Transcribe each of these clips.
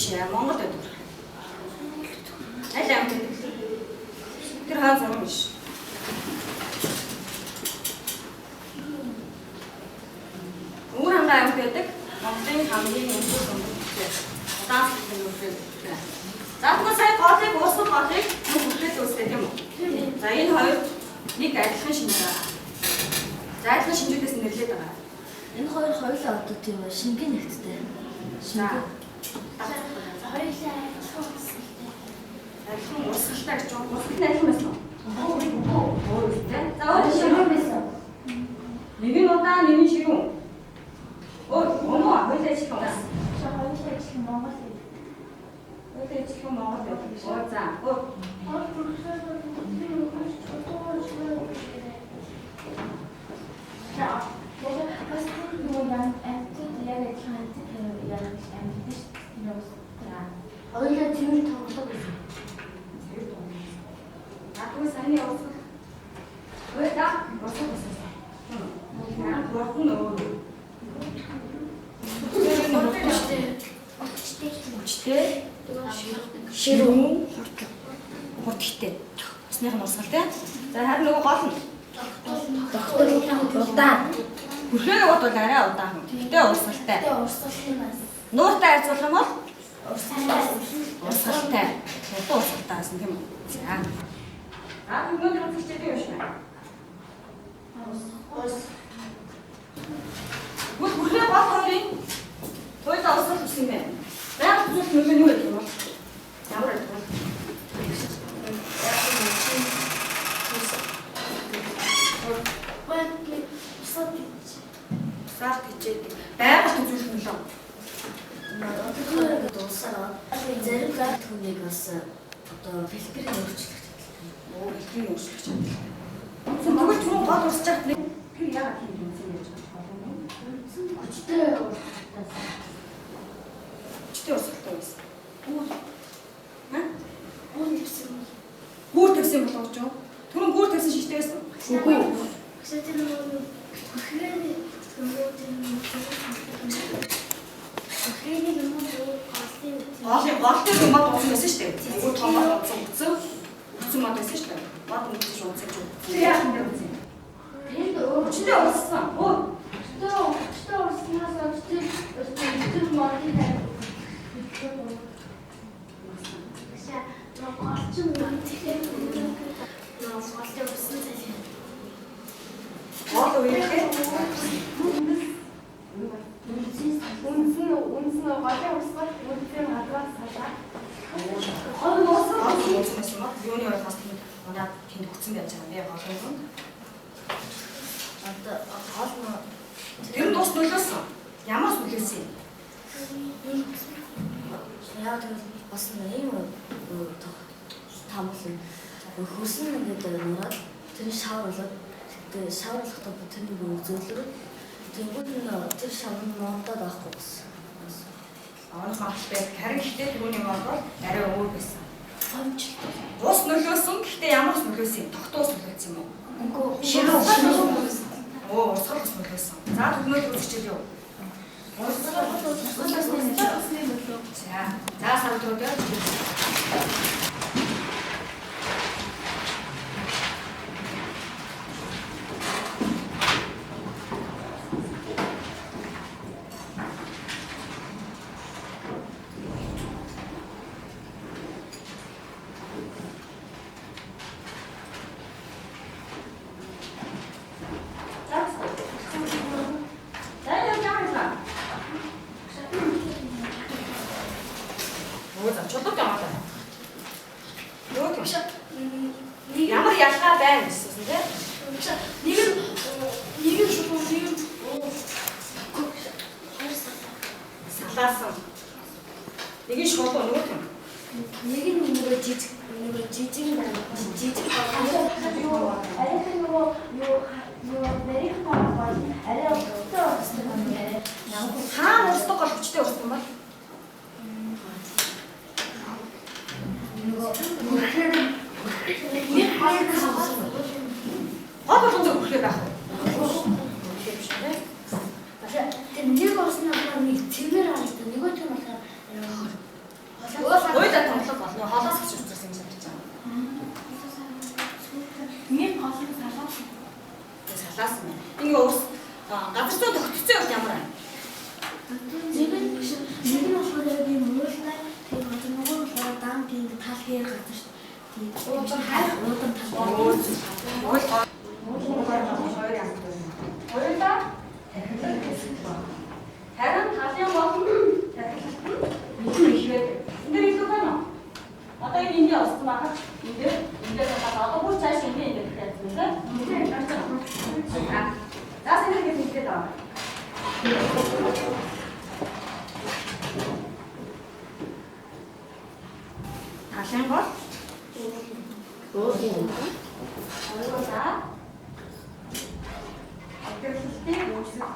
Бишээ, Монгол байдаг. Аль амт байдаг. Тэр хаа зам биш. Өөр хангаа амт байдаг. Монголын хамгийн өндөр сонгогдсон. Удаан хэлсэн үгээр. За тэгвэл сая голыг уусгах голыг бүтээл үүсгэх юм уу? За энэ хоёр нэг адилхан шинжээ. За адилхан шинжүүдээс нэрлээд байгаа. Энэ хоёр хоёулаа одоо тийм шингэн нэгттэй. Шингэн. Хоёулаа адилхан уусгалтай гэж байна. Уусгал нь адилхан байсан уу? Oo. За өөр шингэн байсан. Нэг нь удаан, нэг нь ширүүн. Хоёулаа ажиллах юм. хоёулаа ажиллах Монгол. Хоёулаа ажиллах Монгол байдаг биш үү? За. Бас юу яа амтд яг ажиллах амтд яг амтд шүү. Хоёулаа зөвхөн тоглох гэсэн. Ахын сайн явуулсан. Ой да, босоо босоо. Бурхан өөр. Өчтэй. Ширүүн. Хурдтай. Усных нь усгал тий. За харин нөгөө гол нь. Удаан. Хүрхээ бод бол арай удаан. Гэтэ усгалтай. Нууртай харьцуулах юм бол усгалтай. Хурдан усгалтай гэсэн тийм үү? За. Өнөөдөр үзчихдэг юм шиг байна. Хүрхээ бод хоёрын хоёулаа усгал хүссэн юм байна. Байгаль зүйл нөлөө юу гэдэг юм бол ямар байдаг вэ? Сарт хичээд байгаль зүйл нөлөө. Одоо дуусараа зарим зар түүнийг бас одоо бэлтгэрийг өөрчлөх. Бэлтгэрийг өөрчлөх чадвар. Тэгвэл түрүү гол урсч чад нэг тэр яагаад тийм юм яаж болох вэ? Хүчтэй Хүчтэй урсгалтай байсан. Гүүр тавьсан. Гүүр тавьсан болгож юу? Түрүү гүүр тавьсан шиштэй байсан. Үгүй. Гэвч тэр нөгөө хөрхөөний голтой юм бод болсон байсан шүү дээ. Айгуу том бод болсон. Хүчтэй мод байсан шүү дээ. Бод мэдээж унцаж юу. Тэр яах юм бэ? тэнд Хүчтэй урссан. Хүчтэй урснаас тэр модын голчин тэгэхээр голтой урсан цалин. Гол үеийнхээ Үнсэн голын урсгал үнсэн гадраас салаа. гол ууссан юм. Юуны оруулах тийм манай тэнд хүчсэн байж байгаа юм. Гол юм. Одоо гол нь Тэр нь тус нөлөөсөн. Ямаас нөлөөсөн юм? яа тэр бас ийм тамлын хөрсөн ингээд нураад тэр шавруулаад тэгээ шавруулахдаа тэрний зөөлрөө тэнгууд нь тэр шаврын модод авахгүй гэсэн. Оных ахтай харин гэхдээ түрүүний мод бол арай өөр байсан. Хомчлоо. Ус нөлөөсөн гэхдээ ямаас нөлөөсөн юм? Тогтоос нөлөөсөн юм уу? Үгүй Ширүүн. Оо, усгал ус нөлөөсөн. За өнөөдөр үзчихээ юу? За савдруудаа ямар ялгаа байна гэсэн тийм. Нэг нь шууд Салаасан. Нэг нь шууд нөгөө юм. нэг нь нөгөө жижиг байна. Жижиг арай нөгөө нэрийн паа арай өстой өстой юм. Хаана урсдаг гол хүчтэй урсдаг бол? Нэг хоёр гол болгон зөв хүлээ байх. тэр нэг орсноо нэг цэвэр харагдав. Нөгөө тэр болохоор Ахын гол. За. Акэрхэлтэй үүсгэх.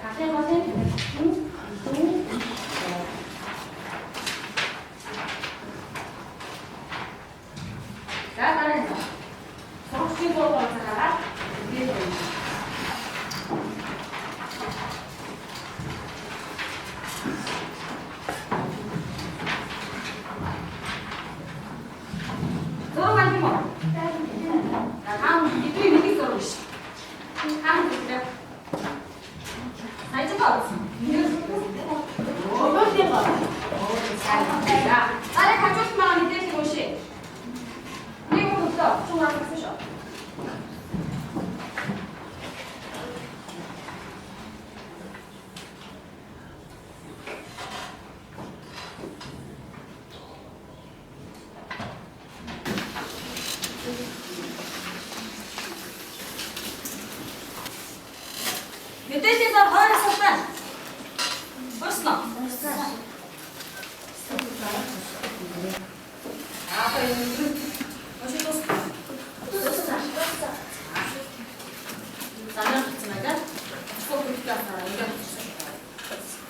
Ахын голын за дараа нь согчийн боолоор цагаараа биед байна. Зураг авах юм уу? Хаан бидний нэг зураг биш. Хаан гэдэг. Хайж байгаа. Оо тийм ба. Оо сайн. Арай хажууд маа мэдээлэл өгшээ. Нэг удаа чугаар гэсэн шүү. Мэдээлэл зав хоёр асуулт байна. Босноо. Аа энэ өшөө тос. Занаа хэцмэгээ. Скопиктэй хараа ингээд.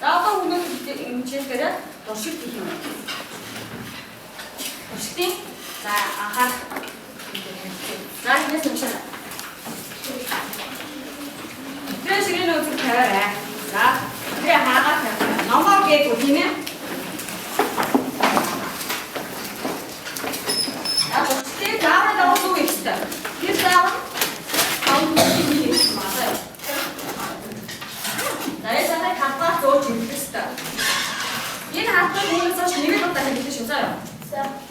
За одоо өнөөдөр хэмжээгээр туршилт хийх юм. Туршилтын за анхаарах. За энэс уншаа. Тэр ширээн үзэх тавиарай. За тэр хаагаад тавиарай. Номоо гээгүй тийм ээ. Яг өчтөр заавал авах үг ихтэй. Тэр заавал авах юм байна. Заримдаа хатбаа зөөж ирэх хэрэгтэй. Энэ хатбаа үүнээс хойш нэг удаа хэлсэн шүү заа.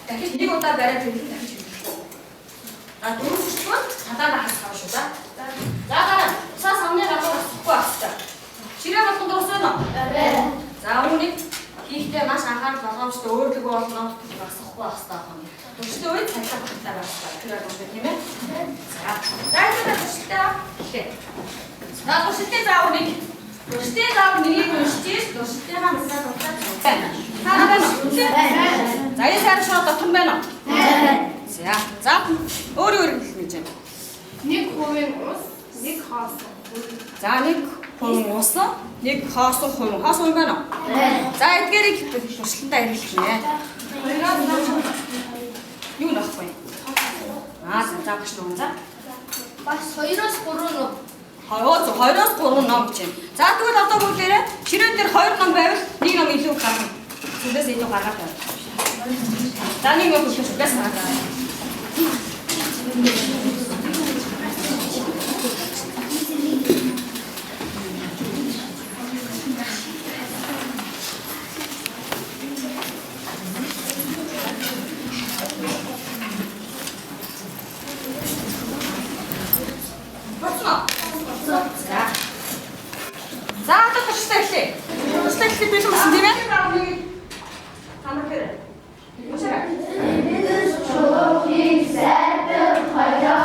Дахиж нэг удаа бариад хэлэх дахиж хэлэх. А дөрөвчдүгээр цадаа хасах шүү заа. За дараа цаа самны гадуур асахгүй байна. Ширээ болгон дуусна уу? За үүнийг хийхдээ маш анхаарал болгоомжтой өөрлөгөө болно асахгүй байна. Өчтөр үед цагдаа багтаа байна. Тэр бол тийм ээ. За энэ төсөлтэй хэлээ. За төсөлтэй заавал нэг төсөлтэй заавал нэгийг уншиж, төсөлтөйгаа мэдээ дуртай байна. Та байна уу? За энэ сайран шууд дотор байна уу? За өөр хэлмэж байна. Нэг хувийн ус, нэг хоосон. За нэг хувийн ус, нэг хоосон хувийн. Хоосон хувийн байна уу? За эдгээрийг туршилтандаа ирүүлнэ. Юу нөхөх вэ? За багш нөө за. Бас 2-3 ном. 2-3 ном гэж байна. За тэгвэл одоо бүгдээрээ ширээн дээр 2 ном байвал нэг ном илүү гарна. Тэндээс илүү гаргаад байна. За нэг ном хэлэх бас гараад. За одоо туршилтаа эхлэе. Туршилтаа эхлэх бэлэн болсон тийм ээ? Хамар хэрэг.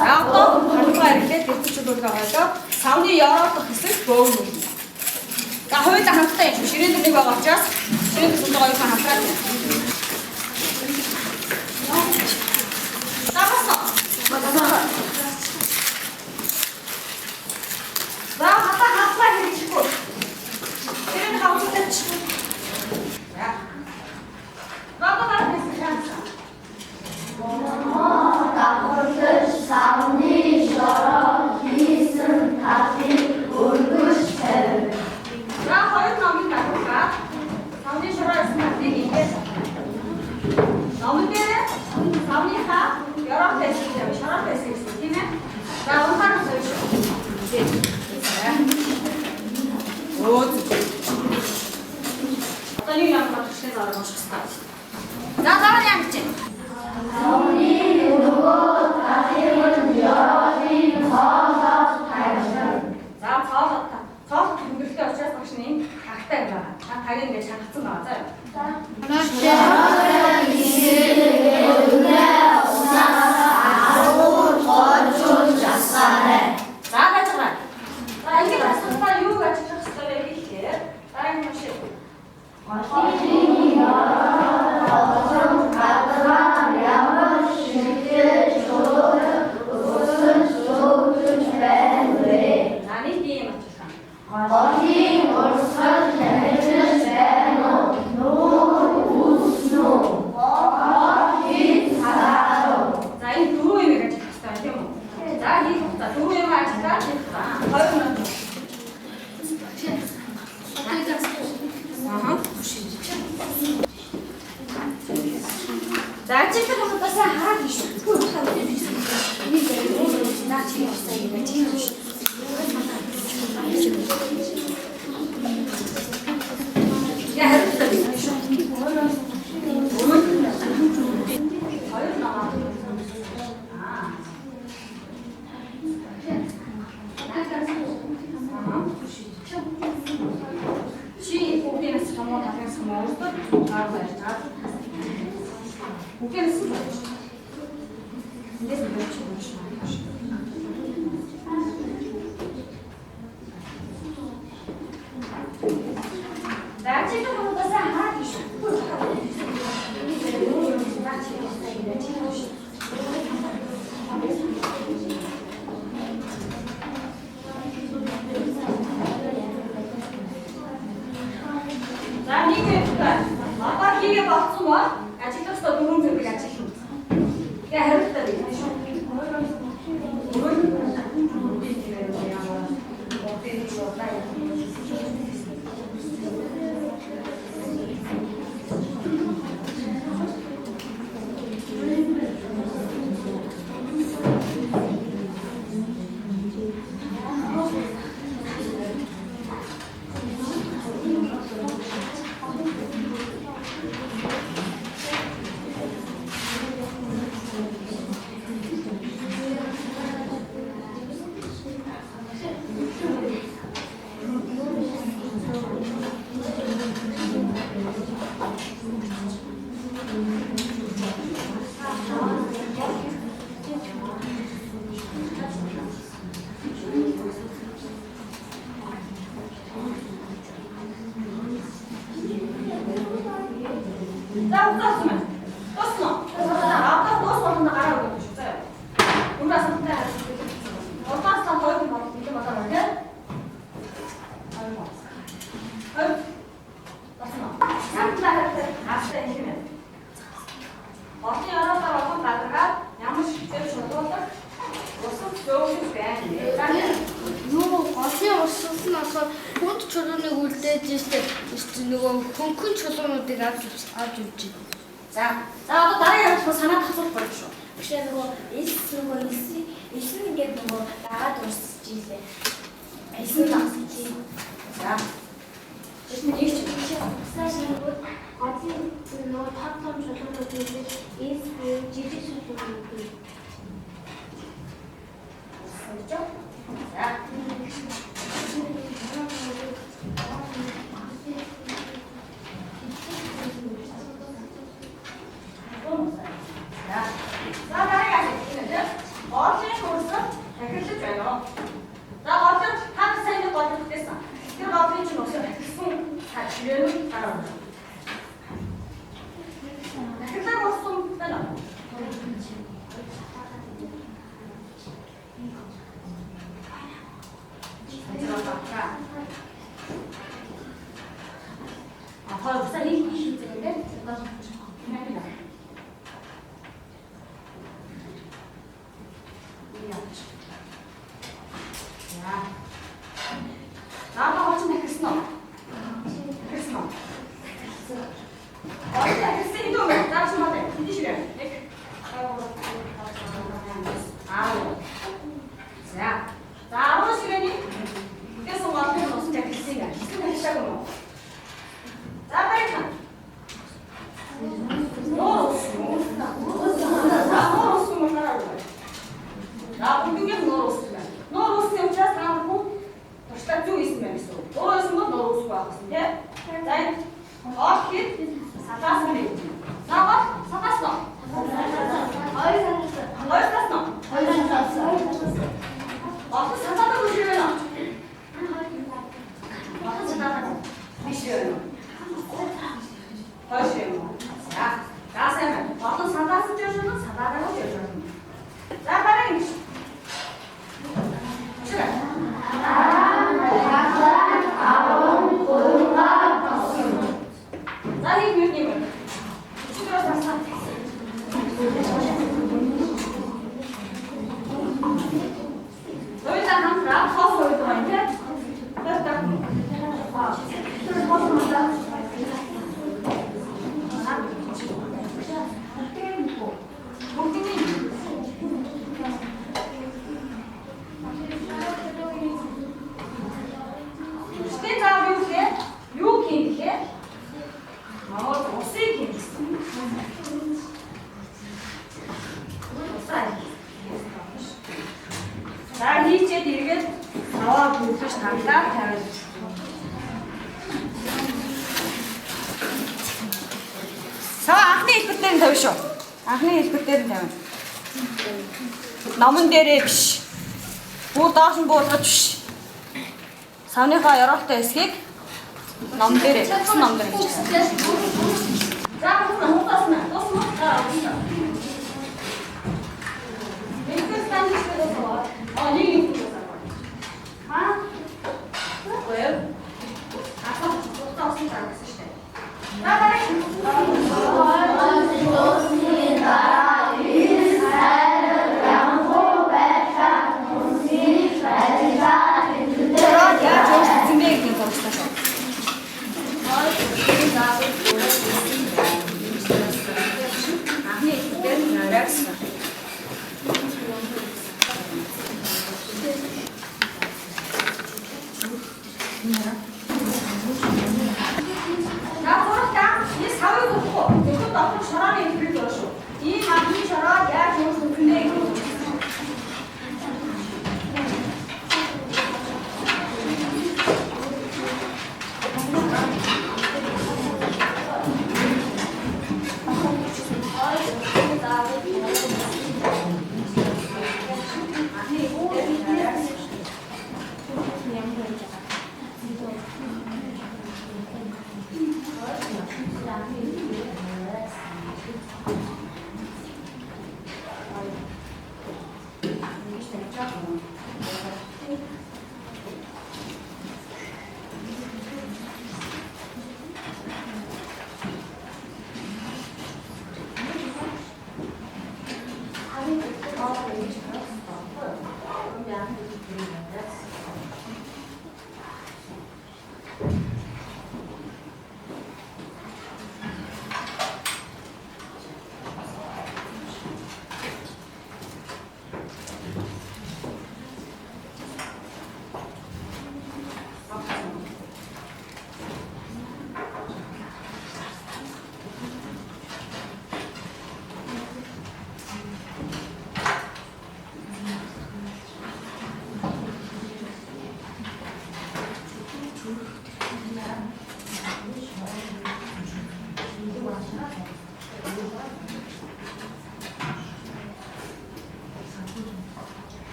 За одоо хариугаа ирлээ төвчүүлүүлгээ хойлоо. Савны Европ хэсэг бөөгнө. За хоёулаа хамтдаа юм. Ширээн дээр нэг байгаа учраас ширээн дээр зүгээр хоёулаа хамтраад байна. За басна. За хатаа хийчихгүй. Тэрэн хавцтай чи. За. Баба хэсэг. Савны шороо хийсэн татыг өргөж тавь. За хоёр номын дагуулгаа савны шороо хийсэн татыг ингээд номон дээр савныхаа Европ хэсэг, шороо хэсэг тийм ээ. За ухаар сууж. Одоо нэг юм багштай зарах хэрэгтэй. За дараа нь ямар ч юм. Савны өргөө татыг Европын хоолоос тавьсан. За цоолот тэмдэглэлтэй учраас багш нь тагтай байгаа. Та таг ингээд шалгацсан байгаа заа. Унаас агуур гоочулж асаарай. За хийх хугацаа 4 юм ажиллаад хийх хугацаа 2 минут. За ажиглах хугацаас хараад биш. Я хариултаа бий. Чи бүгдээс хамаа тавьсан мөрөд гар байж чад. Бүгдээс нь байж. Эндээс нь болж байна. Дачиг хамаатаас хараад биш. За нэг одоо хийгээ болсон ба ажиглах ёстой 4 зэрэг ажиллах. Тэгээ хариултаа бий. Хөнгөн чулуунуудыг авч үзэж байна. За одоо дараагийн ярилцлага санаа тасуулах байх шүү. Гэхдээ нөгөө эс нь ингээд нөгөө дагаад урсж ийлээ. Эс нь тасч ий. За. Эсний ийч Сая нөгөө гацын нөгөө том чулуунууд гэдэг эс жижиг чулуунууд. За. За хийчээд эргээд аваа бүлгэж тавлаа тавиад. Сава анхны хэлбэр дээр нь тавь шүү. Анхны хэлбэр дээр нь тавь. Номон дээрээ биш. Бүр доош нь буулгаж биш. Савныхаа ёроолтой хэсгийг ном дээрээ, цэцэн ном дээр хийж. За хутаас нь дуусна. Нэгдүгээр стандарт дээр аа нэг юм аа well ахаа хутаас нь гаргасан шүү дээ.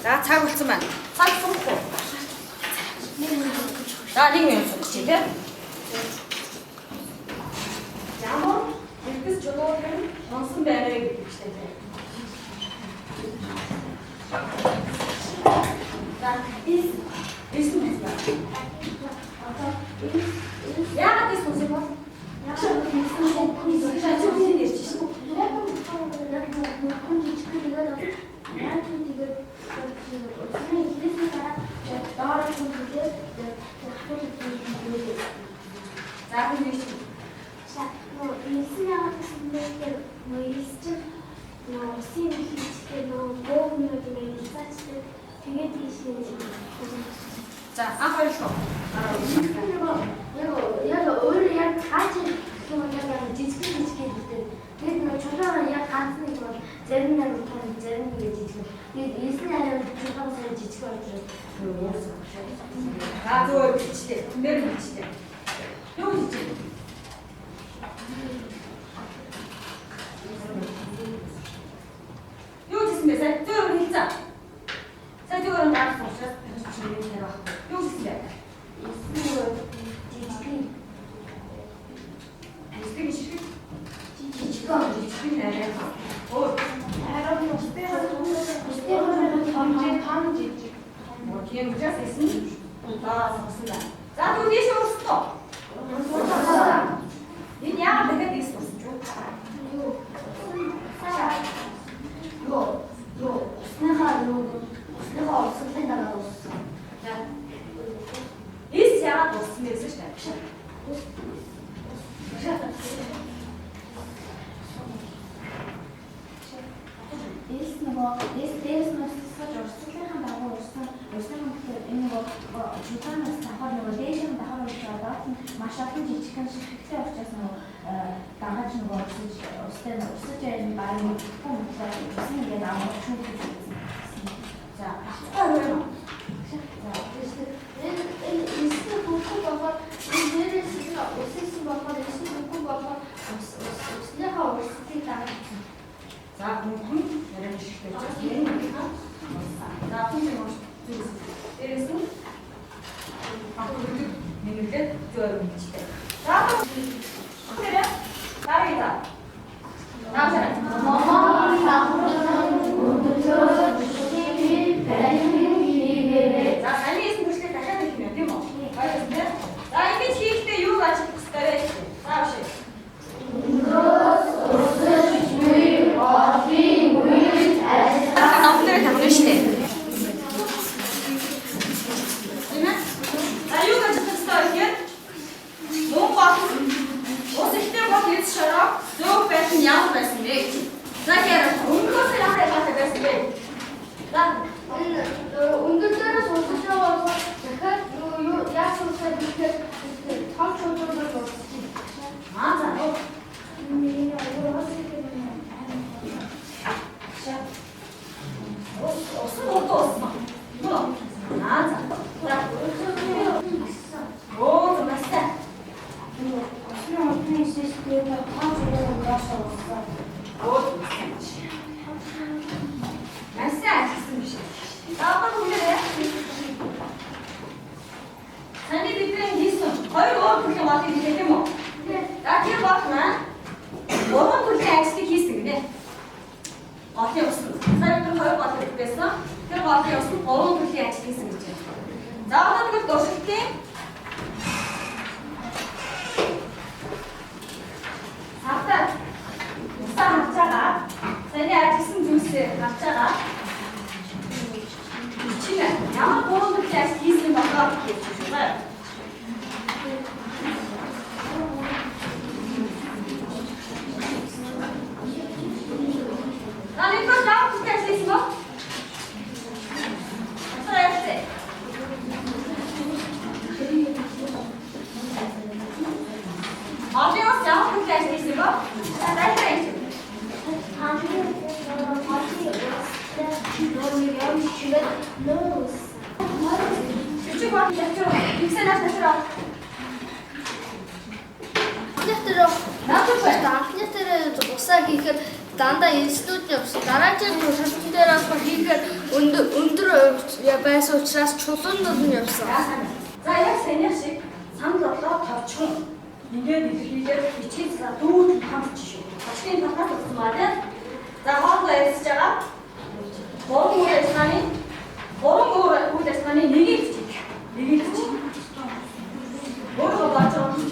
За цаг болсон байна. Цаг сумхгүй. За нэг минут сумчих тийм. Ямар хэрэгс жолоогийн онсон байраа гэдэг чинь тийм. За эсмэс ба. Яагаад эсмэс бэ? Яагаад За анхаарал. Яг өөрөө яг хаач яг жижиг гэдэг. Тэгээд нэг чулуун яг ганц нэг бол зарим нэг том зарим нэг жижиг. Тэгээд эсний арай чулуун сая жижиг учраас яасан бэ? Зөөр бичтэй. Нэр бичтэй. Юу бичтэй? Юу гэсэн бэ? Сая зөөр хэлцээ. Сая зөөр гарах учраас чинь нэр байхгүй. Юу гэсэн бэ? Эсний жижиг. Эсний жижиг. Жижиг нэрээ. Оо. Харин өстэй том жижиг. Тийм учраас эсний. За тэгвэл ийш өөрсдөө Дээрс нь саж урсгалынхаа дагуу урсан гэхээр энэ чулуунаас давхар дээшээ давхар урсаад маш олон жижигхэн ширхэгтэй учраас дагаж урсаж энэ баян хүн гэсэн ингээд авах шүү дээ. За ахтаа энэ эсрэг бүхэн болохоор дээрээс нь урссан болохоор эсрэг бүхэн болохоор урсныхаа урсгалыг дагаж. За бүхэн яриад шигтэй чинь. За бүхэн дээрээс нь нэгэлдээд зөөр үнэтэй. За тэрэ дарида. Наасаа мамаа за саний эсэн төшлөө дахиад хэлэх юм тийм үү? Баярлалаа тийм. За ингэж хийхдээ юу ажиглах хэрэгтэй вэ? За авшиг. Намнэр тавна штэ. Имэ? За юу гэж хэлсэн гэхээр мөн бат ус ихтэй бат хийж шараа зөв байсан ямар байсан бэ? За яараа өнгөөс яхаа яхаа байсан бэ? За өндөр дээрээс урсаж байгаа бол дахиад юу яаж урсаад ирэхээр том чулуунаар урсчих. За нөө миний аваад Осын удаа. Нөө. За. Оо, замастай. осын удаа системээр том чулуунаар урсаа. Оо. Масаа гэсэн биш. Таапаа хүлээрээ. Саний бидний хийсэн хоёр өөр төрлийн батыг хийх юм уу? За тэр батна гурван төрлийн ажлыг хийсэн гинэ. Батын усан. Сая бид хоёр бат хийсэн. Тэр батын усан гурван төрлийн ажил хийсэн гэж байна. За одоо тэгвэл дуршилтын хавтаа усаа хавж байгаа. Саний ажилласан зүйлсээ хавж байгаа. Чинэ ямар гурван төрлийн ажил хийсэн болоо гэж байна. Ani ko daw kasi mo. Sorry. Audio sound kasi mo. Dahil tayo. Чуть-чуть вот Анхны дээр усаа хийхээр дандаа институт явсан. Дараагийн туршилтын дээр болохоор хийхээр өндөр байсан учраас чулуунууд нь явсан. За яг саний шиг санал бодлоо товчхон ингээд илэрхийлээд бичиж за дүүд хамт шүү. Очгийн татаад өгсөн байна. За хоолой ярьж байгаа. Гурван үйл ажиллагааны нэгийг бичих. Нэгийг бичих. Өөрөө бааж байгаа.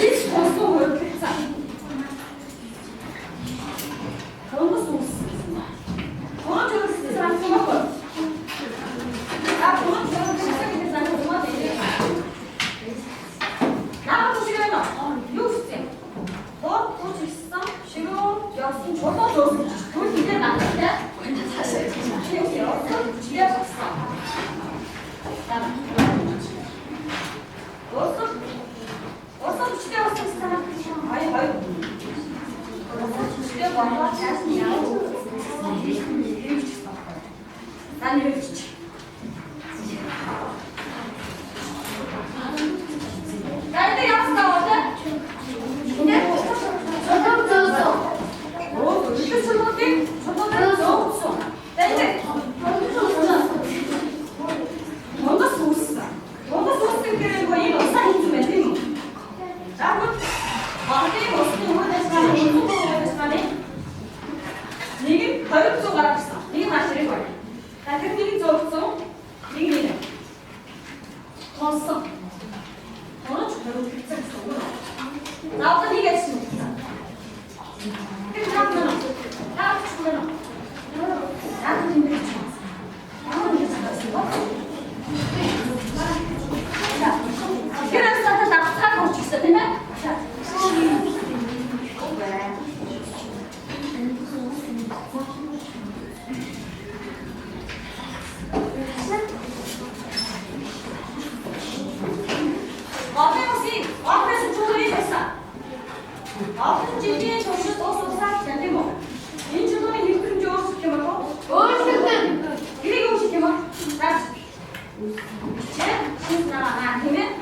This Багтын усны өмнөөс нь унтуулж байна. Нэг нь 20 гаргасан. Нэг нь хашрыг байна. Тэгэхээр нэг зурцсан. Нэг нь тонсон. Тонож 20 гэсэн үг. Наадад нэг яасан. Тэр наадад. Наадад чүмэн. Наадад юм биш. Наадад юм байна. Тэрээс та тагцааг өгчихсэн тийм ээ? 앞으로 지지의 정신 또 쏟아지는데 뭐 인주도는 힘든 줄 시켜봐 그리고 시켜봐 자 제 신나가 아니면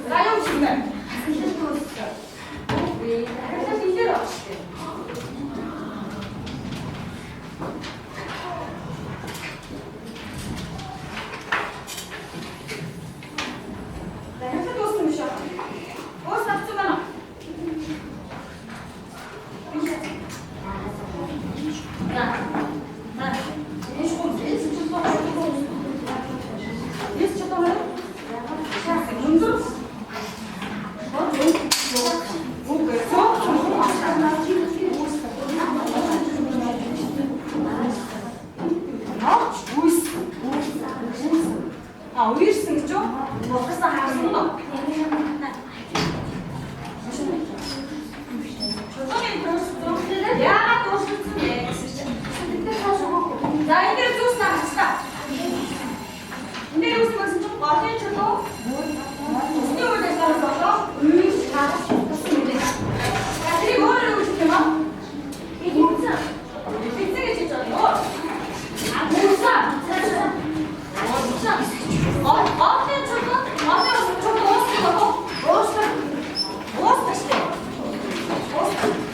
나용 시면 그래서 이대로 우리스 그죠? 뭐 벌써 하는 거? 저번에 그랬어. 야, 또 슬프네. 자, 이제 좀 합시다. 근데 여기서 좀 과대해줘도 스티어를 대신해서 다 좋습니다. 자, 그리고 뭐를 하고 싶으면 이게 뭐죠? 빅스게 진짜요. 아, 뭐죠? Aferin çocuğum. Aferin çocuğum. Olsun bakalım. Olsun. Olsun işte. Olsun.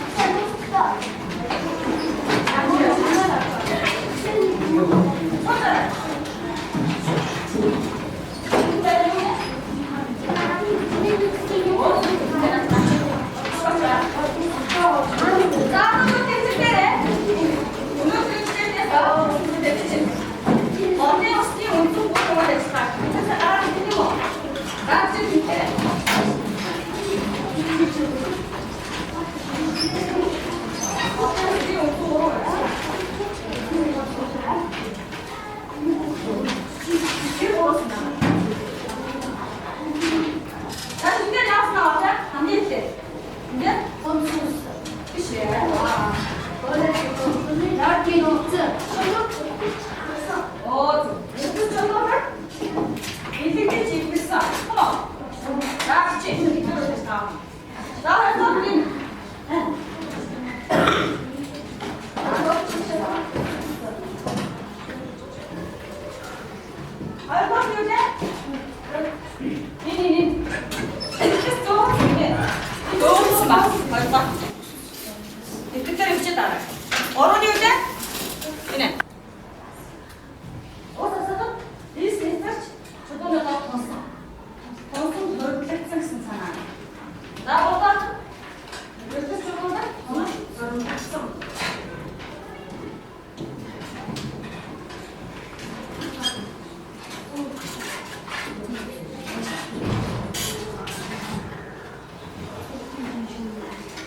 어른이 오자? 이네. 어서서도 리스트에서 저번에 나 봤어. 방송 널 팩트슨 사나. 나보다 이렇게 저번에 너는 봤어.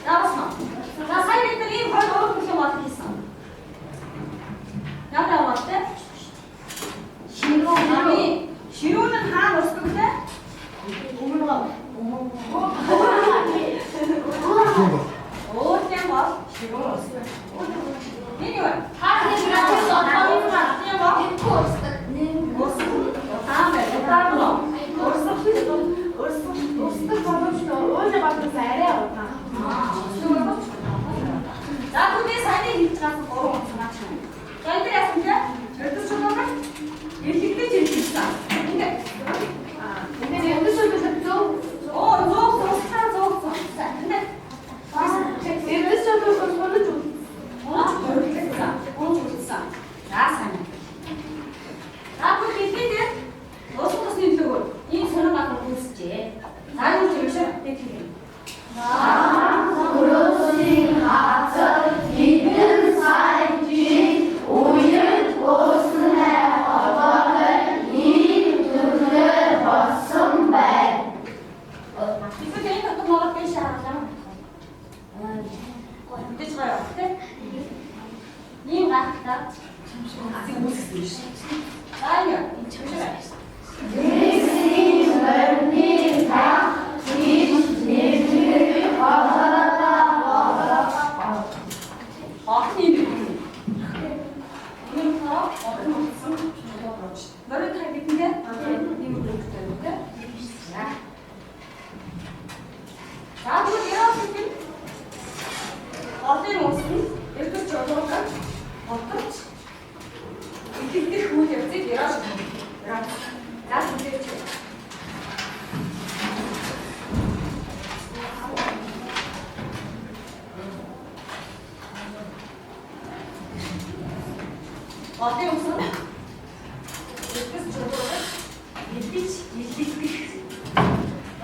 나봤어.